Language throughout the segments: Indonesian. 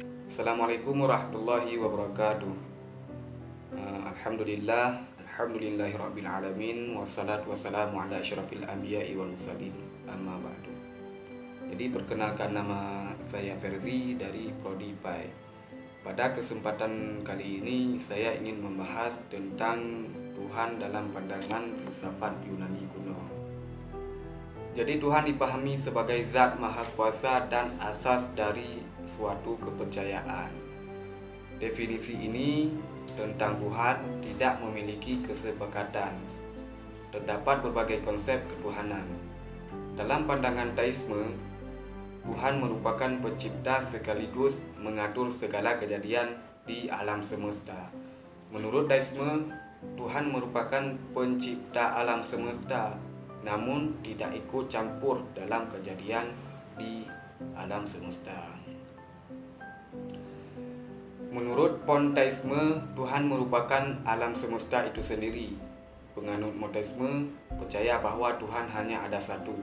Assalamualaikum warahmatullahi wabarakatuh. Alhamdulillahirabbil alamin wassalatu wassalamu ala asyrafil anbiya'i wal mursalin. Amma ba'du. Jadi perkenalkan, nama saya Ferzi dari Prodi PAI. Pada kesempatan kali ini saya ingin membahas tentang Tuhan dalam pandangan filsafat Yunani kuno. Jadi Tuhan dipahami sebagai zat maha kuasa dan asas dari suatu kepercayaan. Definisi ini tentang Tuhan tidak memiliki kesepakatan. Terdapat berbagai konsep ketuhanan. Dalam pandangan teisme, Tuhan merupakan pencipta sekaligus mengatur segala kejadian di alam semesta. Menurut teisme, Tuhan merupakan pencipta alam semesta, namun tidak ikut campur dalam kejadian di alam semesta. Menurut panteisme, Tuhan merupakan alam semesta itu sendiri. Penganut monoteisme percaya bahwa Tuhan hanya ada satu,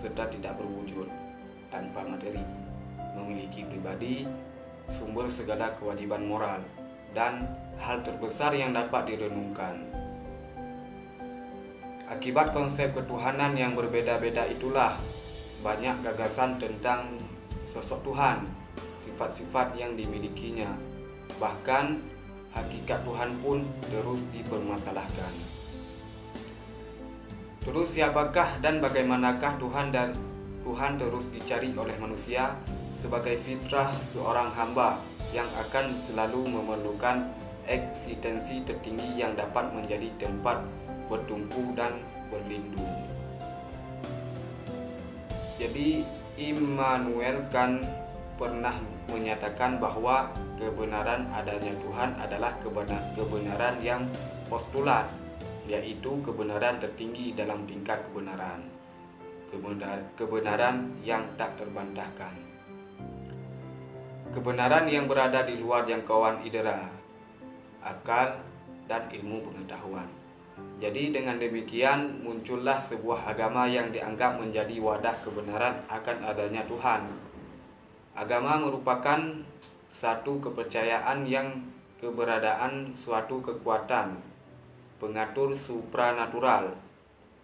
serta tidak berwujud, tanpa materi, memiliki pribadi, sumber segala kewajiban moral, dan hal terbesar yang dapat direnungkan. Akibat konsep ketuhanan yang berbeda-beda itulah banyak gagasan tentang sosok Tuhan, sifat-sifat yang dimilikinya. Bahkan hakikat Tuhan pun terus dipermasalahkan. Terus siapakah dan bagaimanakah Tuhan terus dicari oleh manusia sebagai fitrah seorang hamba yang akan selalu memerlukan eksistensi tertinggi yang dapat menjadi tempat bertumpu dan berlindung. Jadi Immanuel Kant pernah menyatakan bahwa kebenaran adanya Tuhan adalah kebenaran yang postulat, yaitu kebenaran tertinggi dalam tingkat kebenaran, kebenaran yang tak terbantahkan, kebenaran yang berada di luar jangkauan indera, akal, dan ilmu pengetahuan. Jadi dengan demikian muncullah sebuah agama yang dianggap menjadi wadah kebenaran akan adanya Tuhan. Agama merupakan satu kepercayaan yang keberadaan suatu kekuatan pengatur supranatural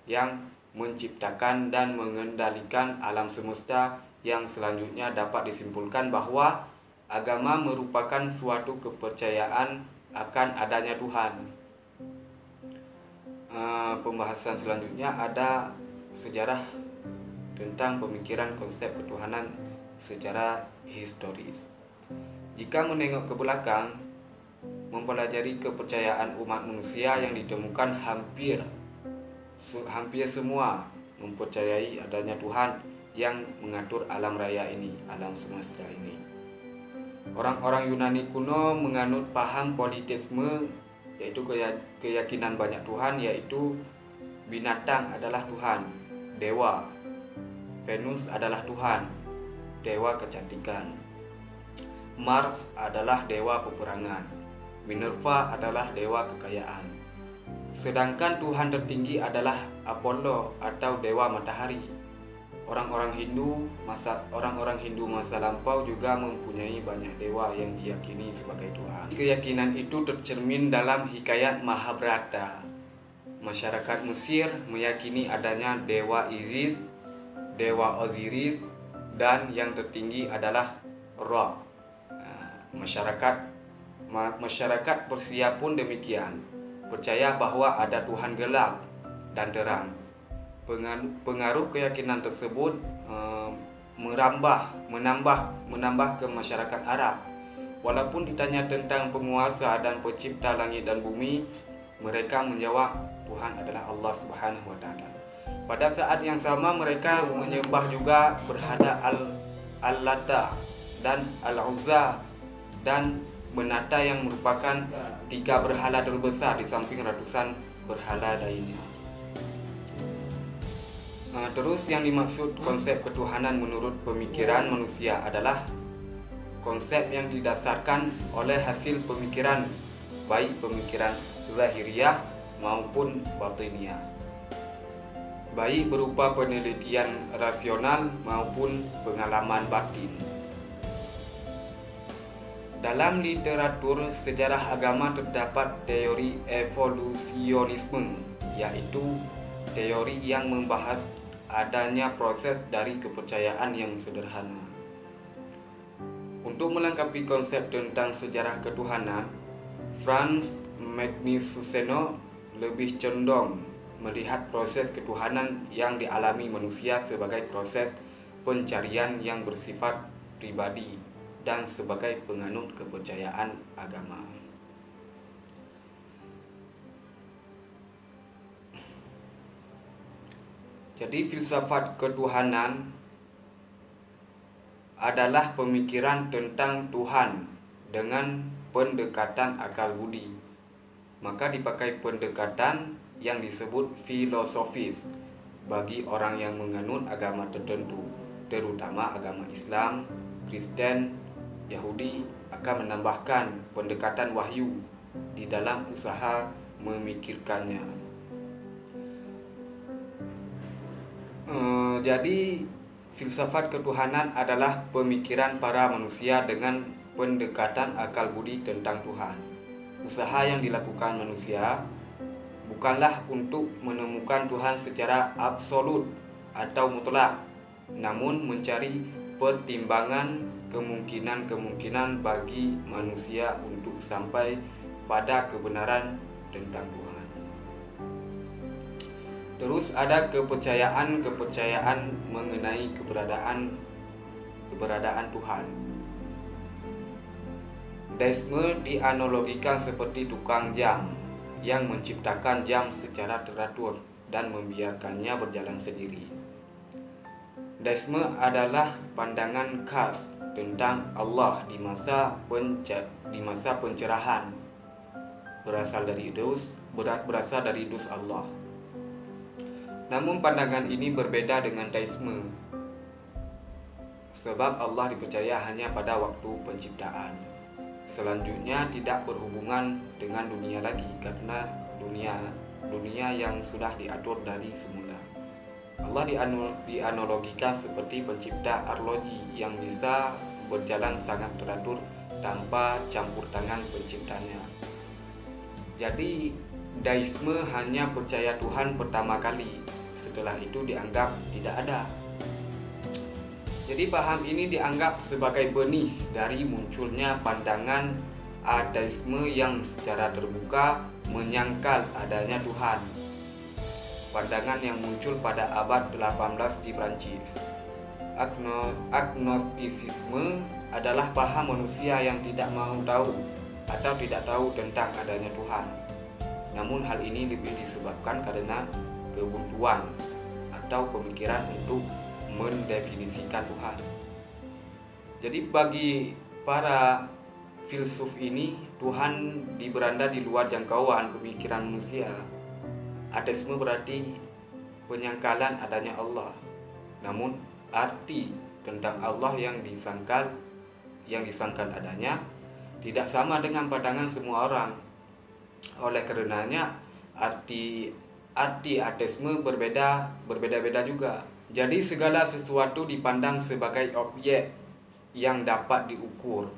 yang menciptakan dan mengendalikan alam semesta, yang selanjutnya dapat disimpulkan bahwa agama merupakan suatu kepercayaan akan adanya Tuhan. Pembahasan selanjutnya ada sejarah tentang pemikiran konsep ketuhanan secara historis. Jika menengok ke belakang, mempelajari kepercayaan umat manusia yang ditemukan hampir semua mempercayai adanya Tuhan yang mengatur alam raya ini, alam semesta ini. Orang-orang Yunani kuno menganut paham politeisme, yaitu keyakinan banyak Tuhan, yaitu binatang adalah Tuhan, dewa, Venus adalah Tuhan, dewa kecantikan, Mars adalah dewa peperangan, Minerva adalah dewa kekayaan. Sedangkan Tuhan tertinggi adalah Apollo atau dewa matahari. Orang-orang Hindu masa lampau juga mempunyai banyak dewa yang diyakini sebagai Tuhan. Keyakinan itu tercermin dalam hikayat Mahabharata. Masyarakat Mesir meyakini adanya dewa Isis, dewa Osiris, dan yang tertinggi adalah Ra. Masyarakat Persia pun demikian, percaya bahwa ada Tuhan gelap dan terang. Pengaruh keyakinan tersebut menambah ke masyarakat Arab. Walaupun ditanya tentang penguasa dan pencipta langit dan bumi, mereka menjawab Tuhan adalah Allah Subhanahu wa Ta'ala. Pada saat yang sama mereka menyembah juga berhala Al-Lata dan Al-Uzza dan Menata, yang merupakan tiga berhala terbesar di samping ratusan berhala lainnya. Terus yang dimaksud konsep ketuhanan menurut pemikiran manusia adalah konsep yang didasarkan oleh hasil pemikiran, baik pemikiran zahiriyah maupun batiniyah, baik berupa penelitian rasional maupun pengalaman batin. Dalam literatur sejarah agama terdapat teori evolusionisme, yaitu teori yang membahas adanya proses dari kepercayaan yang sederhana. Untuk melengkapi konsep tentang sejarah ketuhanan, Franz Magnisuseno lebih condong melihat proses ketuhanan yang dialami manusia sebagai proses pencarian yang bersifat pribadi dan sebagai penganut kepercayaan agama. Jadi filsafat ketuhanan adalah pemikiran tentang Tuhan dengan pendekatan akal budi. Maka dipakai pendekatan yang disebut filosofis bagi orang yang menganut agama tertentu, terutama agama Islam, Kristen, Yahudi akan menambahkan pendekatan wahyu di dalam usaha memikirkannya. Jadi filsafat ketuhanan adalah pemikiran para manusia dengan pendekatan akal budi tentang Tuhan. Usaha yang dilakukan manusia bukanlah untuk menemukan Tuhan secara absolut atau mutlak, namun mencari pertimbangan kemungkinan-kemungkinan bagi manusia untuk sampai pada kebenaran tentang Tuhan. Terus ada kepercayaan mengenai keberadaan Tuhan. Deisme dianalogikan seperti tukang jam yang menciptakan jam secara teratur dan membiarkannya berjalan sendiri. Deisme adalah pandangan khas tentang Allah di masa pencerahan, berasal dari dus Allah. Namun pandangan ini berbeda dengan deisme, sebab Allah dipercaya hanya pada waktu penciptaan. Selanjutnya tidak berhubungan dengan dunia lagi, karena dunia yang sudah diatur dari semula. Allah dianalogikan seperti pencipta arloji yang bisa berjalan sangat teratur tanpa campur tangan penciptanya. Jadi deisme hanya percaya Tuhan pertama kali, setelah itu dianggap tidak ada. Jadi paham ini dianggap sebagai benih dari munculnya pandangan ateisme yang secara terbuka menyangkal adanya Tuhan. Pandangan yang muncul pada abad 18 di Prancis. Agnostisisme adalah paham manusia yang tidak mau tahu atau tidak tahu tentang adanya Tuhan. Namun hal ini lebih disebabkan karena kebuntuan atau pemikiran untuk mendefinisikan Tuhan. Jadi bagi para filsuf ini, Tuhan berada di luar jangkauan pemikiran manusia. Ateisme berarti penyangkalan adanya Allah. Namun arti tentang Allah yang disangkal adanya tidak sama dengan pandangan semua orang. Oleh karenanya arti ateisme berbeda-beda juga. Jadi segala sesuatu dipandang sebagai objek yang dapat diukur.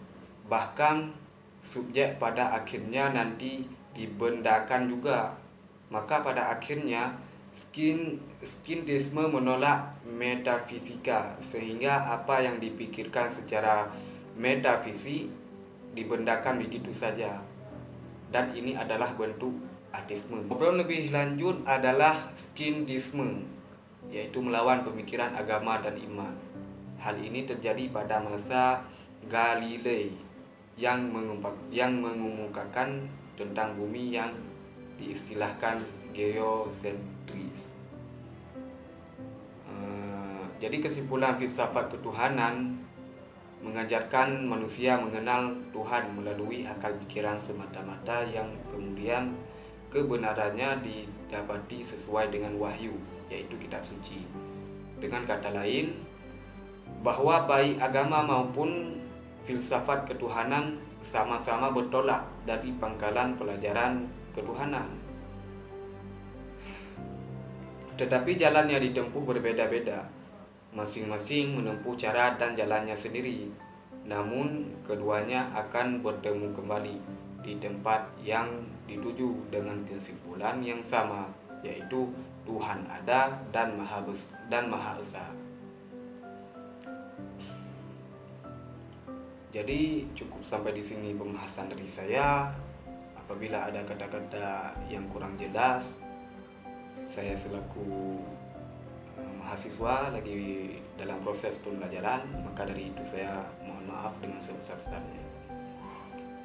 Bahkan subjek pada akhirnya nanti dibendakan juga. Maka pada akhirnya skintisme menolak metafisika, sehingga apa yang dipikirkan secara metafisik dibendakan begitu saja. Dan ini adalah bentuk ateisme. Ngobrol lebih lanjut adalah skintisme, yaitu melawan pemikiran agama dan iman. Hal ini terjadi pada masa Galilei yang mengemukakan tentang bumi yang diistilahkan geosentris. Jadi kesimpulan filsafat ketuhanan mengajarkan manusia mengenal Tuhan melalui akal pikiran semata-mata yang kemudian kebenarannya didapati sesuai dengan wahyu, yaitu kitab suci. Dengan kata lain, bahwa baik agama maupun filsafat ketuhanan sama-sama bertolak dari pangkalan pelajaran ketuhanan. Tetapi jalan yang ditempuh berbeda-beda, masing-masing menempuh cara dan jalannya sendiri. namun keduanya akan bertemu kembali di tempat yang dituju dengan kesimpulan yang sama, yaitu Tuhan ada dan Maha Esa. Jadi cukup sampai di sini pembahasan dari saya. Apabila ada kata-kata yang kurang jelas, saya selaku mahasiswa lagi dalam proses pembelajaran, maka dari itu saya mohon maaf dengan sebesar-besarnya.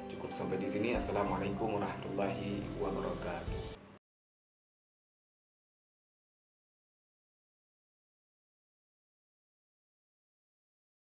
Cukup sampai di sini. Assalamualaikum warahmatullahi wabarakatuh.